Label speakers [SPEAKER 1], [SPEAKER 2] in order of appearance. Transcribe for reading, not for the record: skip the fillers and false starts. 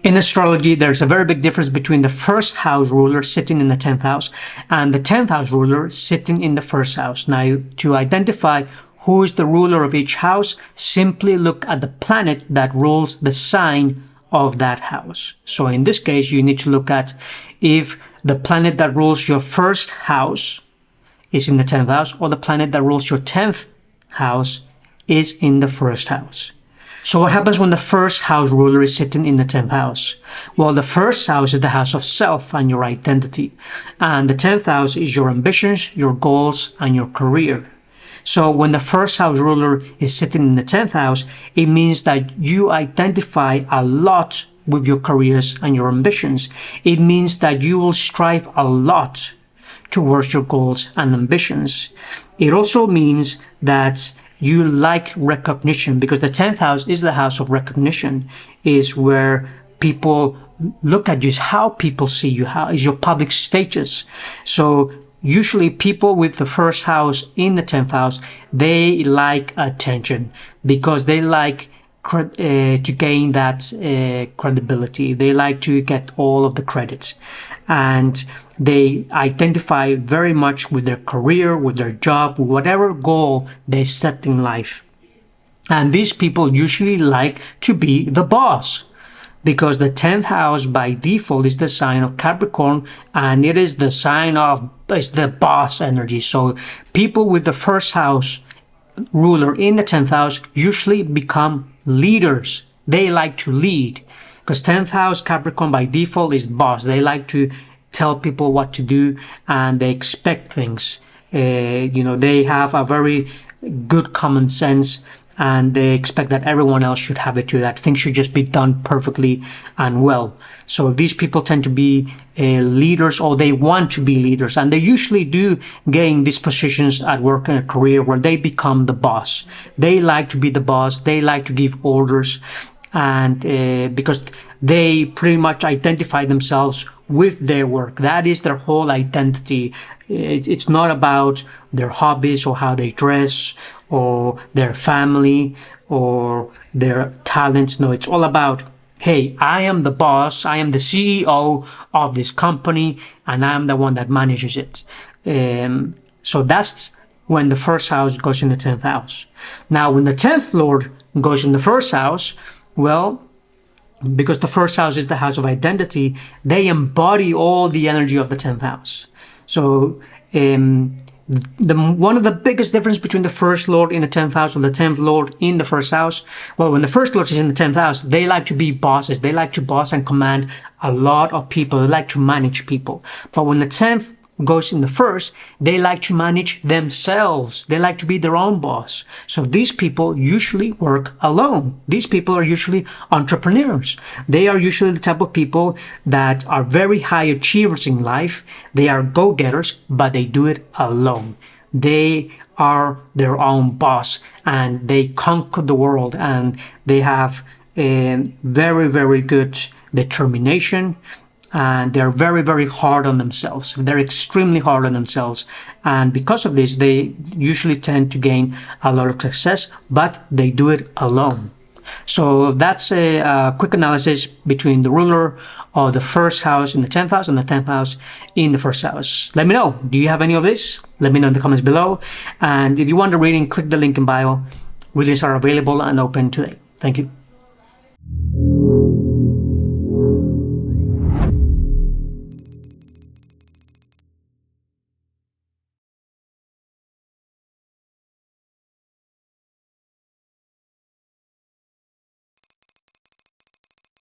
[SPEAKER 1] In astrology, there's a very big difference between the first house ruler sitting in the 10th house and the 10th house ruler sitting in the first house. Now, to identify who is the ruler of each house, simply look at the planet that rules the sign of that house. So in this case, you need to look at if the planet that rules your first house is in the 10th house or the planet that rules your 10th house is in the first house. So what happens when the first house ruler is sitting in the 10th house? Well, the first house is the house of self and your identity. And the 10th house is your ambitions, your goals, and your career. So when the first house ruler is sitting in the 10th house, it means that you identify a lot with your careers and your ambitions. It means that you will strive a lot towards your goals and ambitions. It also means that you like recognition, because the 10th house is the house of recognition, is where people look at you, is how people see you, how is your public status. So usually people with the first house in the 10th house, they like attention because they like to gain that credibility. They like to get all of the credit, and they identify very much with their career, with their job, with whatever goal they set in life. And these people usually like to be the boss, because the 10th house by default is the sign of Capricorn, and it is the sign of, it's the boss energy. So people with the first house ruler in the 10th house usually become leaders. They like to lead, because 10th house Capricorn by default is boss. They like to tell people what to do, and they expect things. They have a very good common sense, and they expect that everyone else should have it too, that things should just be done perfectly and well. So these people tend to be leaders, or they want to be leaders, and they usually do gain these positions at work and a career where they become the boss. They like to be the boss, they like to give orders, and because they pretty much identify themselves with their work. That is their whole identity. It's not about their hobbies or how they dress or their family or their talents. No, it's all about, hey, I am the boss, I am the CEO of this company, and I'm the one that manages it. So that's when the first house goes in the 10th house. Now, when the 10th Lord goes in the first house, well, because the first house is the house of identity, they embody all the energy of the 10th house. So one of the biggest difference between the first Lord in the 10th house and the 10th Lord in the first house, well, when the first Lord is in the 10th house, they like to be bosses. They like to boss and command a lot of people. They like to manage people. But when the 10th goes in the first, they like to manage themselves. They like to be their own boss. So these people usually work alone. These people are usually entrepreneurs. They are usually the type of people that are very high achievers in life. They are go-getters, but they do it alone. They are their own boss, and they conquer the world, and they have a very, very good determination. And they're very, very hard on themselves. They're extremely hard on themselves. And because of this, they usually tend to gain a lot of success, but they do it alone. So that's a quick analysis between the ruler of the first house in the 10th house and the 10th house in the first house. Let me know. Do you have any of this? Let me know in the comments below. And if you want a reading, click the link in bio. Readings are available and open today. Thank you.